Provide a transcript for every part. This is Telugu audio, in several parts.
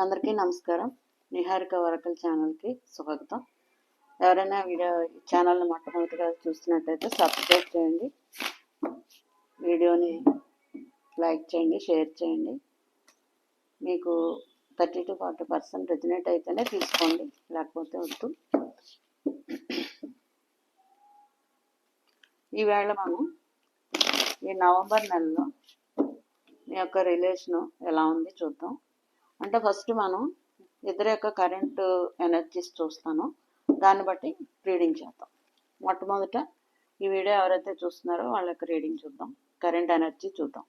అందరికీ నమస్కారం. నిహారిక వరకల్ ఛానల్కి స్వాగతం. ఎవరైనా వీడియో ఛానల్ని మొట్టమొదటిగా చూస్తున్నట్టయితే సబ్స్క్రైబ్ చేయండి, వీడియోని లైక్ చేయండి, షేర్ చేయండి. మీకు 30 to 40% రెజినేట్ అయితేనే తీసుకోండి, లేకపోతే వద్దు. ఈవేళ మనం ఈ నవంబర్ నెలలో మీ యొక్క రిలేషను ఎలా ఉంది చూద్దాం. అంటే ఫస్ట్ మనం ఇద్దరి యొక్క కరెంట్ ఎనర్జీస్ చూస్తాను, దాన్ని బట్టి రీడింగ్ చేద్దాం. మొట్టమొదట ఈ వీడియో ఎవరైతే చూస్తున్నారో వాళ్ళ యొక్క రీడింగ్ చూద్దాం, కరెంట్ ఎనర్జీ చూద్దాం.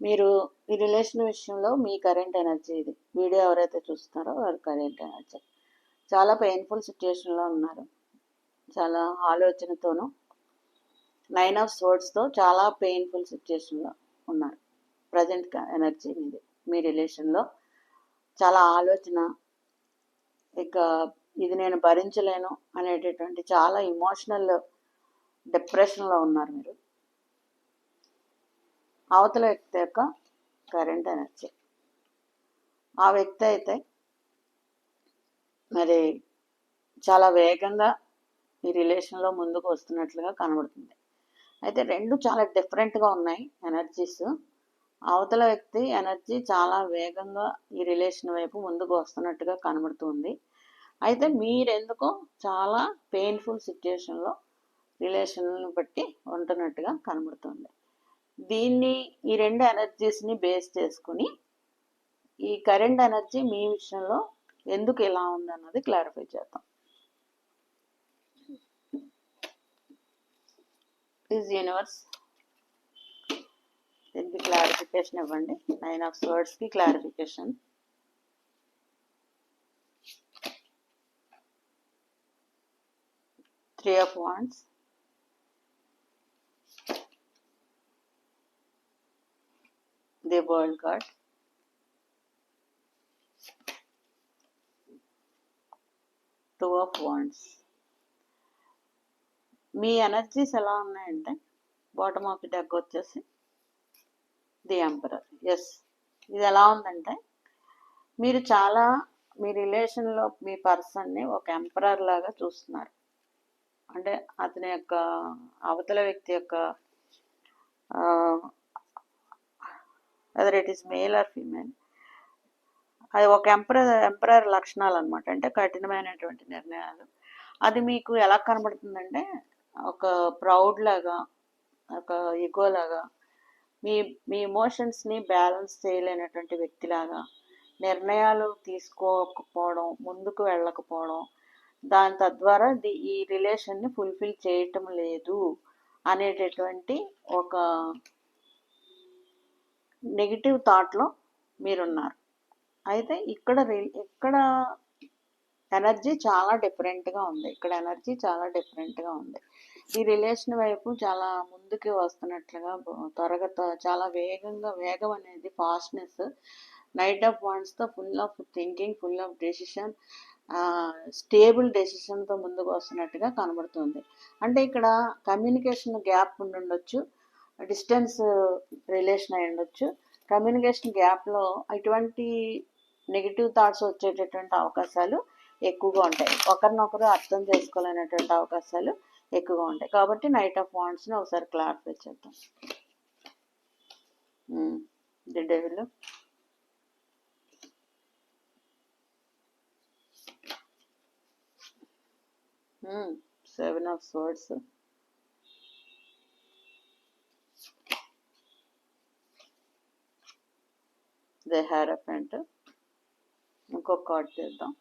మీరు ఈ రిలేషన్ విషయంలో మీ కరెంట్ ఎనర్జీ ఇది. వీడియో ఎవరైతే చూస్తున్నారో వారి కరెంట్ ఎనర్జీ చాలా పెయిన్ఫుల్ సిచ్యుయేషన్లో ఉన్నారు, చాలా ఆలోచనతోనూ 9 of Swordsతో చాలా పెయిన్ఫుల్ సిచ్యుయేషన్లో ఉన్నారు. ప్రజెంట్ ఎనర్జీ మీది. మీ రిలేషన్లో చాలా ఆలోచన, ఇక ఇది నేను భరించలేను అనేటటువంటి చాలా ఇమోషనల్ డిప్రెషన్లో ఉన్నారు మీరు. అవతల వ్యక్తి యొక్క కరెంట్ ఎనర్జీ, ఆ వ్యక్తి అయితే మరి చాలా వేగంగా ఈ రిలేషన్లో ముందుకు వస్తున్నట్లుగా కనబడుతుంది. అయితే రెండు చాలా డిఫరెంట్గా ఉన్నాయి ఎనర్జీస్. అవతల వ్యక్తి ఎనర్జీ చాలా వేగంగా ఈ రిలేషన్ వైపు ముందుకు వస్తున్నట్టుగా కనబడుతుంది. అయితే మీరెందుకో చాలా పెయిన్ఫుల్ సిచ్యుయేషన్లో రిలేషన్ని బట్టి ఉంటున్నట్టుగా కనబడుతుంది. ఈ రెండు ఎనర్జీస్ని బేస్ చేసుకుని ఈ కరెంట్ ఎనర్జీ మీ విషయంలో ఎందుకు ఎలా ఉందన్నది క్లారిఫై చేద్దాం. ప్లీజ్ యూనివర్స్ దీనికి క్లారిఫికేషన్ ఇవ్వండి. 9 of Swordsకి clarification. Three of Wands, the World card, Two of Wands. మీ ఎనర్జీస్ ఎలా ఉన్నాయంటే బాటమ్ ఆఫ్ ది డెక్ వచ్చేసి ది ఎంపరర్. ఎస్, ఇది ఎలా ఉందంటే మీరు చాలా మీ రిలేషన్లో మీ పర్సన్ని ఒక ఎంపరర్ లాగా చూస్తున్నారు. అంటే అతని యొక్క అవతల వ్యక్తి యొక్క whether it is male or female, అది ఒక ఎంపరర్ లక్షణాలు అనమాట. అంటే కఠినమైనటువంటి నిర్ణయాలు. అది మీకు ఎలా కనబడుతుందంటే ఒక ప్రౌడ్ లాగా, ఒక ఈగో లాగా, మీ మీ ఎమోషన్స్ని బ్యాలెన్స్ చేయలేనటువంటి వ్యక్తిలాగా, నిర్ణయాలు తీసుకోకపోవడం, ముందుకు వెళ్ళకపోవడం, దాని తద్వారా ఈ రిలేషన్ని ఫుల్ఫిల్ చేయటం లేదు అనేటటువంటి ఒక నెగిటివ్ థాట్లో మీరున్నారు. అయితే ఇక్కడ ఎనర్జీ చాలా డిఫరెంట్గా ఉంది. ఇక్కడ ఎనర్జీ చాలా డిఫరెంట్గా ఉంది. ఈ రిలేషన్ వైపు చాలా ముందుకు వస్తున్నట్లుగా, త్వరగా చాలా వేగం అనేది ఫాస్ట్నెస్. నైట్ ఆఫ్ వాండ్స్తో full of thinking, full of decision, stable డెసిషన్తో ముందుకు వస్తున్నట్టుగా కనబడుతుంది. అంటే ఇక్కడ కమ్యూనికేషన్ గ్యాప్ ఉండుండొచ్చు, డిస్టెన్స్ రిలేషన్ అయి ఉండొచ్చు. కమ్యూనికేషన్ గ్యాప్లో ఇటువంటి నెగిటివ్ థాట్స్ వచ్చేటటువంటి అవకాశాలు ఎక్కువగా ఉంటాయి. ఒకరినొకరు అర్థం చేసుకోలేనటువంటి అవకాశాలు ఎక్కువగా ఉంటాయి. కాబట్టి నైట్ ఆఫ్ వాండ్స్ని ఒకసారి క్లారిఫై చేద్దాం. The devil, Seven of Swords, the hierophant. ఇంకొక కార్డ్ చేద్దాం.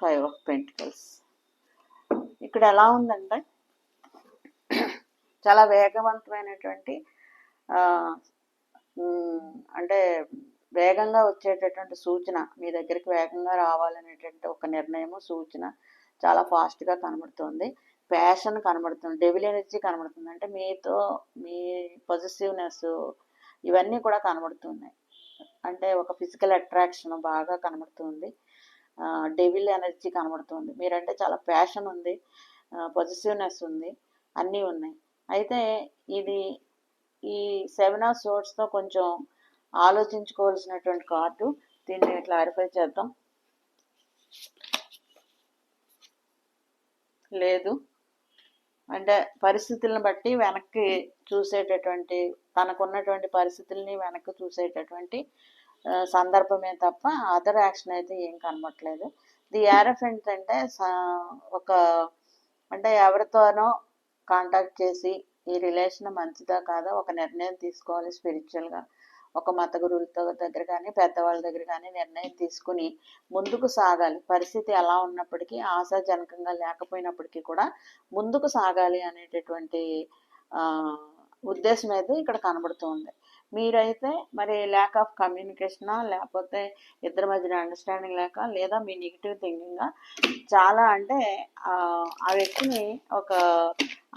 Five of Pentacles. ఇక్కడ ఎలా ఉందంటే చాలా వేగవంతమైనటువంటి అంటే వేగంగా వచ్చేటటువంటి సూచన, మీ దగ్గరికి వేగంగా రావాలనేటువంటి ఒక నిర్ణయము, సూచన చాలా ఫాస్ట్గా కనబడుతుంది. ప్యాషన్ కనబడుతుంది, డెవిల్ ఎనర్జీ కనబడుతుంది. అంటే మీతో మీ పొజిటివ్నెస్ ఇవన్నీ కూడా కనబడుతున్నాయి. అంటే ఒక ఫిజికల్ అట్రాక్షన్ బాగా కనబడుతుంది. డెవిల్ ఎనర్జీ కనబడుతుంది. మీరంటే చాలా ప్యాషన్ ఉంది, పొజిటివ్నెస్ ఉంది, అన్నీ ఉన్నాయి. అయితే ఇది ఈ 7 ఆఫ్ సోర్స్‌తో కొంచెం ఆలోచించుకోవాల్సినటువంటి కార్డు. దీన్ని క్లారిఫై చేద్దాం. లేదు అంటే పరిస్థితులను బట్టి వెనక్కి చూసేటటువంటి, తనకున్నటువంటి పరిస్థితుల్ని వెనక్కి చూసేటటువంటి సందర్భమే తప్ప అదర్ యాక్షన్ అయితే ఏం కనబడట్లేదు. ది యారఫెంట్ అంటే ఒక అంటే ఎవరితోనో కాంటాక్ట్ చేసి ఈ రిలేషన్ మంచిదా కాదా ఒక నిర్ణయం తీసుకోవాలి స్పిరిచువల్గా. ఒక మత గురువులతో దగ్గర కానీ పెద్దవాళ్ళ దగ్గర కానీ నిర్ణయం తీసుకుని ముందుకు సాగాలి. పరిస్థితి ఎలా ఉన్నప్పటికీ ఆశాజనకంగా లేకపోయినప్పటికీ కూడా ముందుకు సాగాలి అనేటటువంటి ఉద్దేశం అయితే ఇక్కడ కనబడుతుంది. మీరైతే మరి ల్యాక్ ఆఫ్ కమ్యూనికేషనా, లేకపోతే ఇద్దరి మధ్యన అండర్స్టాండింగ్ లేక, లేదా మీ నెగిటివ్ థింకింగ్ చాలా అంటే ఆ వ్యక్తిని ఒక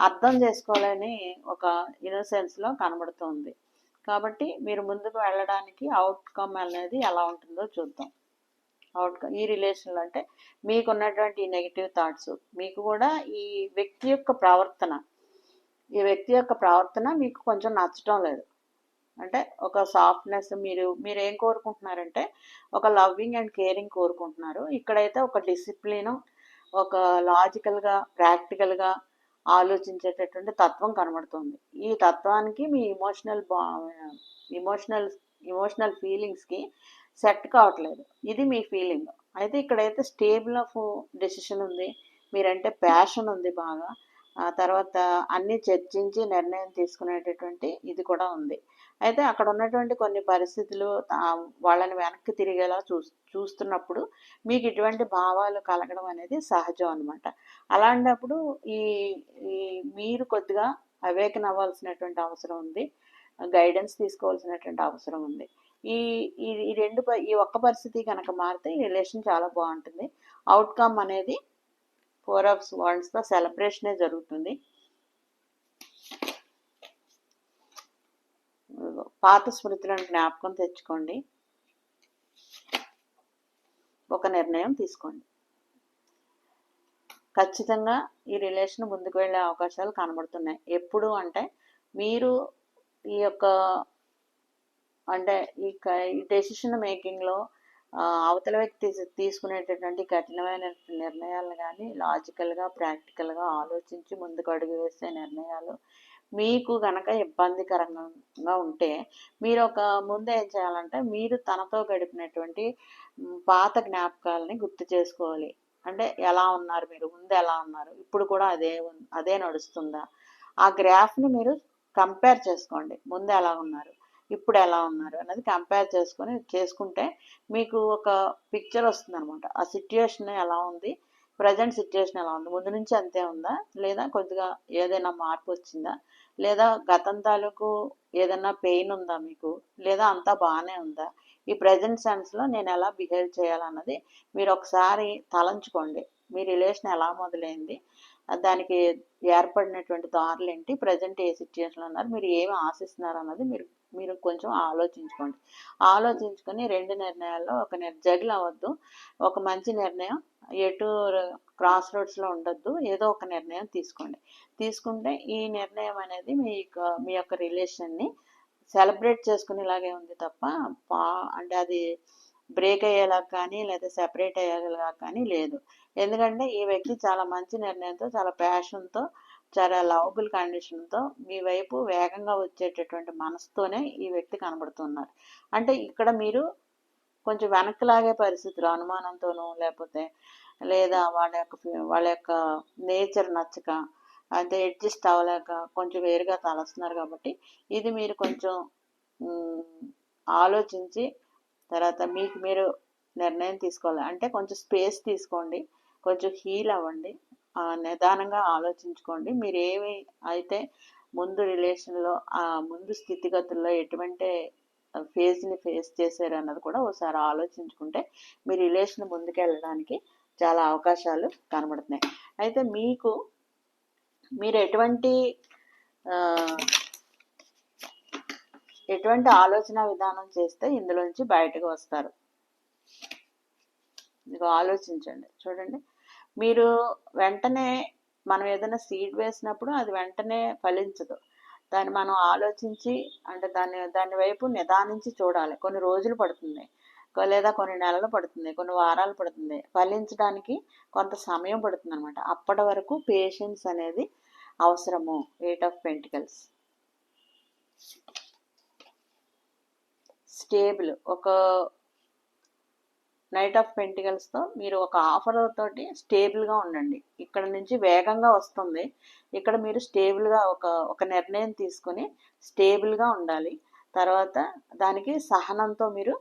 అర్థం చేసుకోవాలని ఒక ఇన్నోసెన్స్లో కనబడుతుంది. కాబట్టి మీరు ముందుకు వెళ్ళడానికి అవుట్కమ్ అనేది ఎలా ఉంటుందో చూద్దాం. అవుట్కమ్ ఈ రిలేషన్లో అంటే మీకున్నటువంటి నెగిటివ్ థాట్స్, మీకు కూడా ఈ వ్యక్తి యొక్క ప్రవర్తన మీకు కొంచెం నచ్చటం లేదు. అంటే ఒక సాఫ్ట్నెస్, మీరు ఏం కోరుకుంటున్నారంటే ఒక లవ్వింగ్ అండ్ కేరింగ్ కోరుకుంటున్నారు. ఇక్కడైతే ఒక డిసిప్లిన్, ఒక లాజికల్గా ప్రాక్టికల్గా ఆలోచించేటటువంటి తత్వం కనబడుతుంది. ఈ తత్వానికి మీ ఇమోషనల్ ఫీలింగ్స్కి సెట్ కావట్లేదు. ఇది మీ ఫీలింగ్. అయితే ఇక్కడైతే స్టేబుల్ ఆఫ్ డెసిషన్ ఉంది, మీరంటే ప్యాషన్ ఉంది బాగా. ఆ తర్వాత అన్నీ చర్చించి నిర్ణయం తీసుకునేటటువంటి ఇది కూడా ఉంది. అయితే అక్కడ ఉన్నటువంటి కొన్ని పరిస్థితులు వాళ్ళని వెనక్కి తిరిగేలా చూస్తున్నప్పుడు మీకు ఇటువంటి భావాలు కలగడం అనేది సహజం అనమాట. అలాంటప్పుడు ఈ ఈ మీరు కొద్దిగా అవేకన్ అవ్వాల్సినటువంటి అవసరం ఉంది, గైడెన్స్ తీసుకోవాల్సినటువంటి అవసరం ఉంది. ఈ ఈ ఒక్క పరిస్థితి కనుక మారితే ఈ రిలేషన్ చాలా బాగుంటుంది. అవుట్కమ్ అనేది 4 ఆఫ్ వాండ్స్తో సెలబ్రేషనే జరుగుతుంది. పాత స్మృతులను జ్ఞాపకం తెచ్చుకోండి, ఒక నిర్ణయం తీసుకోండి. ఖచ్చితంగా ఈ రిలేషన్ ముందుకు వెళ్ళే అవకాశాలు కనబడుతున్నాయి. ఎప్పుడు అంటే మీరు ఈ యొక్క అంటే ఈ డెసిషన్ మేకింగ్లో అవతల వ్యక్తి తీసుకునేటటువంటి కఠినమైన నిర్ణయాలు కానీ లాజికల్గా ప్రాక్టికల్గా ఆలోచించి ముందుకు అడుగు వేసే నిర్ణయాలు మీకు కనుక ఇబ్బందికరంగా ఉంటే మీరు ముందు ఏం చేయాలంటే మీరు తనతో గడిపినటువంటి పాత జ్ఞాపకాలని గుర్తు చేసుకోవాలి. అంటే ఎలా ఉన్నారు మీరు, ముందు ఎలా ఉన్నారు, ఇప్పుడు కూడా అదే నడుస్తుందా, ఆ గ్రాఫ్ని మీరు కంపేర్ చేసుకోండి. ముందు ఎలా ఉన్నారు, ఇప్పుడు ఎలా ఉన్నారు అనేది కంపేర్ చేసుకుంటే మీకు ఒక పిక్చర్ వస్తుంది అనమాట. ఆ సిచ్యుయేషన్ ఎలా ఉంది, ప్రజెంట్ సిచ్యుయేషన్ ఎలా ఉంది, ముందు నుంచి అంతే ఉందా, లేదా కొద్దిగా ఏదైనా మార్పు వచ్చిందా, లేదా గతం తాలూకు ఏదైనా పెయిన్ ఉందా మీకు, లేదా అంతా బాగానే ఉందా, ఈ ప్రజెంట్ సెన్స్లో నేను ఎలా బిహేవ్ చేయాలన్నది మీరు ఒకసారి తలంచుకోండి. మీ రిలేషన్ ఎలా మొదలైంది, దానికి ఏర్పడినటువంటి దారులు ఏంటి, ప్రజెంట్ ఏ సిచ్యుయేషన్లో ఉన్నారు, మీరు ఏమి ఆశిస్తున్నారు అన్నది మీరు కొంచెం ఆలోచించుకొని 2 నిర్ణయాల్లో జగిల్ అవ్వద్దు. ఒక మంచి నిర్ణయం, ఎటు క్రాస్ రోడ్స్లో ఉండొద్దు, ఏదో ఒక నిర్ణయం తీసుకుంటే ఈ నిర్ణయం అనేది మీ యొక్క రిలేషన్ని సెలబ్రేట్ చేసుకునేలాగే ఉంది తప్ప అంటే అది బ్రేక్ అయ్యేలా కానీ లేదా సెపరేట్ అయ్యేలా కానీ లేదు. ఎందుకంటే ఈ వ్యక్తి చాలా మంచి నిర్ణయంతో, చాలా ప్యాషన్తో, చాలా లవబుల్ కండిషన్తో మీ వైపు వేగంగా వచ్చేటటువంటి మనసుతోనే ఈ వ్యక్తి కనబడుతున్నారు. అంటే ఇక్కడ మీరు కొంచెం వెనక్కి లాగే పరిస్థితులు, అనుమానంతోనూ లేకపోతే లేదా వాళ్ళ యొక్క నేచర్ నచ్చక, అంటే అడ్జస్ట్ అవ్వలేక కొంచెం వేరుగా తలస్తున్నారు. కాబట్టి ఇది మీరు కొంచెం ఆలోచించి తర్వాత మీకు మీరు నిర్ణయం తీసుకోవాలి. అంటే కొంచెం స్పేస్ తీసుకోండి, కొంచెం హీల్ అవ్వండి, నిదానంగా ఆలోచించుకోండి. మీరు ఏమి అయితే ముందు రిలేషన్లో ముందు స్థితిగతుల్లో ఎటువంటి ఫేజ్ని ఫేస్ చేశారు అన్నది కూడా ఒకసారి ఆలోచించుకుంటే మీ రిలేషన్ ముందుకెళ్ళడానికి చాలా అవకాశాలు కనబడుతున్నాయి. అయితే మీరు ఎటువంటి ఆలోచన విధానం చేస్తే ఇందులోంచి బయటకు వస్తారు, మీకు ఆలోచించండి. చూడండి, మీరు వెంటనే మనం ఏదైనా సీడ్ వేసినప్పుడు అది వెంటనే ఫలించదు. దాన్ని మనం ఆలోచించి, అంటే దాని వైపు నిదానించి చూడాలి. కొన్ని రోజులు పడుతుంది, లేదా కొన్ని నెలలు పడుతుంది, కొన్ని వారాలు పడుతుంది. ఫలించడానికి కొంత సమయం పడుతుంది అనమాట. అప్పటి వరకు పేషెన్స్ అనేది అవసరము. 8 ఆఫ్ పెంటికల్స్ స్టేబుల్. ఒక నైట్ ఆఫ్ పెంటికల్స్తో మీరు ఒక ఆఫర్ తోటి స్టేబుల్గా ఉండండి. ఇక్కడ నుంచి వేగంగా వస్తుంది, ఇక్కడ మీరు స్టేబుల్గా ఒక నిర్ణయం తీసుకొని స్టేబుల్గా ఉండాలి. తర్వాత దానికి సహనంతో మీరు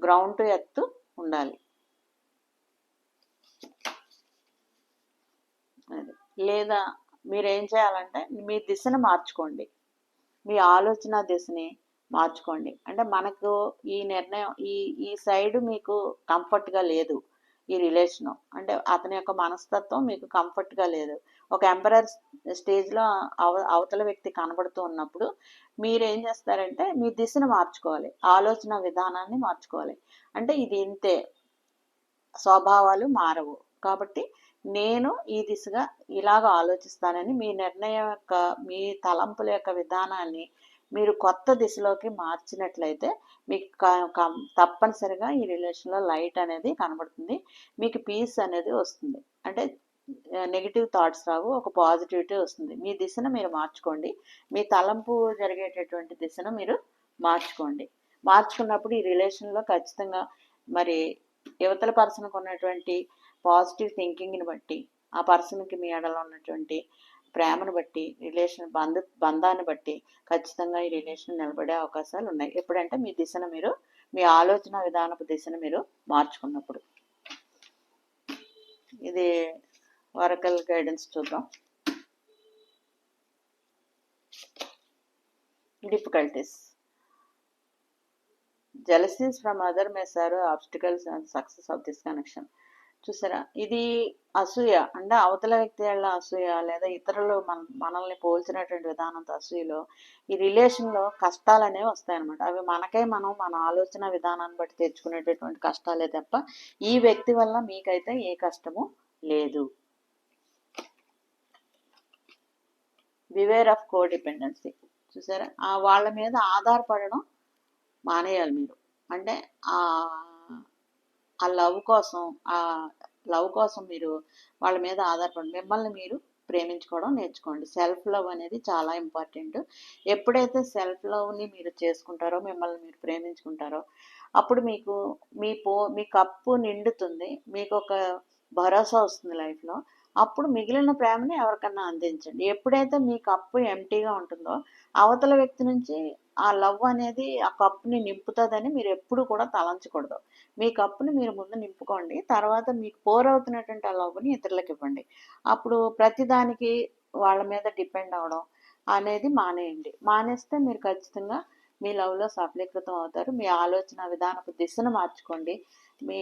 గ్రౌండ్ టు ఎర్త్ ఉండాలి. లేదా మీరు ఏం చేయాలంటే మీ దిశను మార్చుకోండి, మీ ఆలోచన దిశని మార్చుకోండి. అంటే మనకు ఈ నిర్ణయం ఈ సైడ్ మీకు కంఫర్ట్గా లేదు, ఈ రిలేషను అంటే అతని యొక్క మనస్తత్వం మీకు కంఫర్ట్గా లేదు. ఒక ఎంపరర్ స్టేజ్లో అవతల వ్యక్తి కనబడుతూ ఉన్నప్పుడు మీరు ఏం చేస్తారంటే మీ దిశను మార్చుకోవాలి, ఆలోచన విధానాన్ని మార్చుకోవాలి. అంటే ఇది ఇంతే, స్వభావాలు మారవు, కాబట్టి నేను ఈ దిశగా ఇలాగ ఆలోచిస్తానని మీ నిర్ణయం యొక్క, మీ తలంపుల యొక్క విధానాన్ని మీరు కొత్త దిశలోకి మార్చినట్లయితే మీకు తప్పనిసరిగా ఈ రిలేషన్లో లైట్ అనేది కనబడుతుంది, మీకు పీస్ అనేది వస్తుంది. అంటే నెగిటివ్ థాట్స్ రావు, ఒక పాజిటివిటీ వస్తుంది. మీ దిశను మీరు మార్చుకోండి, మీ తలంపు జరిగేటటువంటి దిశను మీరు మార్చుకోండి. మార్చుకున్నప్పుడు ఈ రిలేషన్లో ఖచ్చితంగా మరి యువతల పర్సన్కి ఉన్నటువంటి పాజిటివ్ థింకింగ్ని బట్టి, ఆ పర్సన్కి మీ ఎడలో ఉన్నటువంటి ప్రేమను బట్టి, రిలేషన్ బంధాన్ని బట్టి ఖచ్చితంగా ఈ రిలేషన్ నిలబడే అవకాశాలు ఉన్నాయి. ఎప్పుడంటే మీ దిశను మీరు, మీ ఆలోచన విధానపు దిశను మీరు మార్చుకున్నప్పుడు. ఇది వరకల్ గైడెన్స్ చూద్దాం. Difficulties, jealousies from other may serve obstacles and success of this connection. చూసారా, ఇది అసూయ అంటే అవతల వ్యక్తి వల్ల అసూయ, లేదా ఇతరులు మనల్ని పోల్చినటువంటి విధానంతో అసూయలో ఈ రిలేషన్లో కష్టాలు అనేవి వస్తాయన్నమాట. అవి మన ఆలోచన విధానాన్ని బట్టి తెచ్చుకునేటటువంటి కష్టాలే తప్ప ఈ వ్యక్తి వల్ల మీకైతే ఏ కష్టము లేదు. Beware of codependency. చూసారా, వాళ్ళ మీద ఆధారపడడం మానేయాలి మీరు. అంటే ఆ లవ్ కోసం మీరు వాళ్ళ మీద ఆధారపడి మిమ్మల్ని మీరు ప్రేమించుకోవడం నేర్చుకోండి. సెల్ఫ్ లవ్ అనేది చాలా ఇంపార్టెంట్. ఎప్పుడైతే సెల్ఫ్ లవ్ని మీరు చేసుకుంటారో, మిమ్మల్ని మీరు ప్రేమించుకుంటారో, అప్పుడు మీకు మీ కప్పు నిండుతుంది, మీకు ఒక భరోసా వస్తుంది లైఫ్లో. అప్పుడు మిగిలిన ప్రేమని ఎవరికన్నా అందించండి. ఎప్పుడైతే మీ కప్పు ఎంటీగా ఉంటుందో అవతల వ్యక్తి నుంచి ఆ లవ్ అనేది ఆ కప్పుని నింపుతుందని మీరు ఎప్పుడు కూడా తలంచకూడదు. మీ కప్పుని మీరు ముందు నింపుకోండి, తర్వాత మీకు పోరవుతున్నటువంటి ఆ లవ్ని ఇతరులకు ఇవ్వండి. అప్పుడు ప్రతిదానికి వాళ్ళ మీద డిపెండ్ అవడం అనేది మానేయండి. మానేస్తే మీరు ఖచ్చితంగా మీ లవ్లో సఫలీకృతం అవుతారు. మీ ఆలోచన విధానపు దిశను మార్చుకోండి. మీ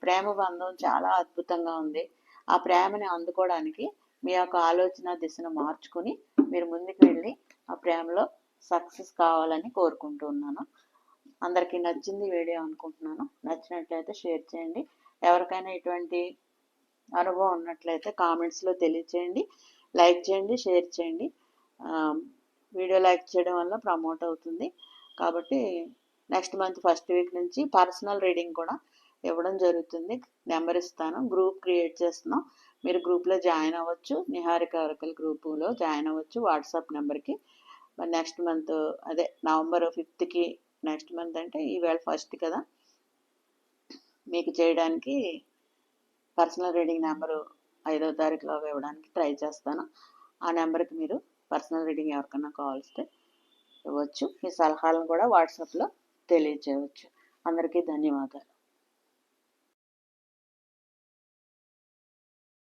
ప్రేమ బంధం చాలా అద్భుతంగా ఉంది. ఆ ప్రేమని అందుకోవడానికి మీ యొక్క ఆలోచన దిశను మార్చుకొని మీరు ముందుకు వెళ్ళి ఆ ప్రేమలో సక్సెస్ కావాలని కోరుకుంటూ ఉన్నాను. అందరికీ నచ్చింది వీడియో అనుకుంటున్నాను. నచ్చినట్లయితే షేర్ చేయండి. ఎవరికైనా ఇటువంటి అనుభవం ఉన్నట్లయితే కామెంట్స్లో తెలియచేయండి. లైక్ చేయండి, షేర్ చేయండి. వీడియో లైక్ చేయడం వల్ల ప్రమోట్ అవుతుంది. కాబట్టి నెక్స్ట్ మంత్ ఫస్ట్ వీక్ నుంచి పర్సనల్ రీడింగ్ కూడా ఇవ్వడం జరుగుతుంది. నెంబర్ ఇస్తాను, గ్రూప్ క్రియేట్ చేస్తున్నాం. మీరు గ్రూప్లో జాయిన్ అవ్వచ్చు, నిహారిక వరకల్ గ్రూపులో జాయిన్ అవ్వచ్చు వాట్సాప్ నెంబర్కి. మరి నెక్స్ట్ మంత్ అదే నవంబర్ 5th నెక్స్ట్ మంత్ అంటే ఈవేళ 1st కదా, మీకు చేయడానికి పర్సనల్ రీడింగ్ నెంబరు 5వ తారీఖులోగా ఇవ్వడానికి ట్రై చేస్తాను. ఆ నెంబర్కి మీరు పర్సనల్ రీడింగ్ ఎవరికన్నా కావాల్స్తే ఇవ్వచ్చు. మీ సలహాలను కూడా వాట్సాప్లో తెలియచేయవచ్చు. అందరికీ ధన్యవాదాలు.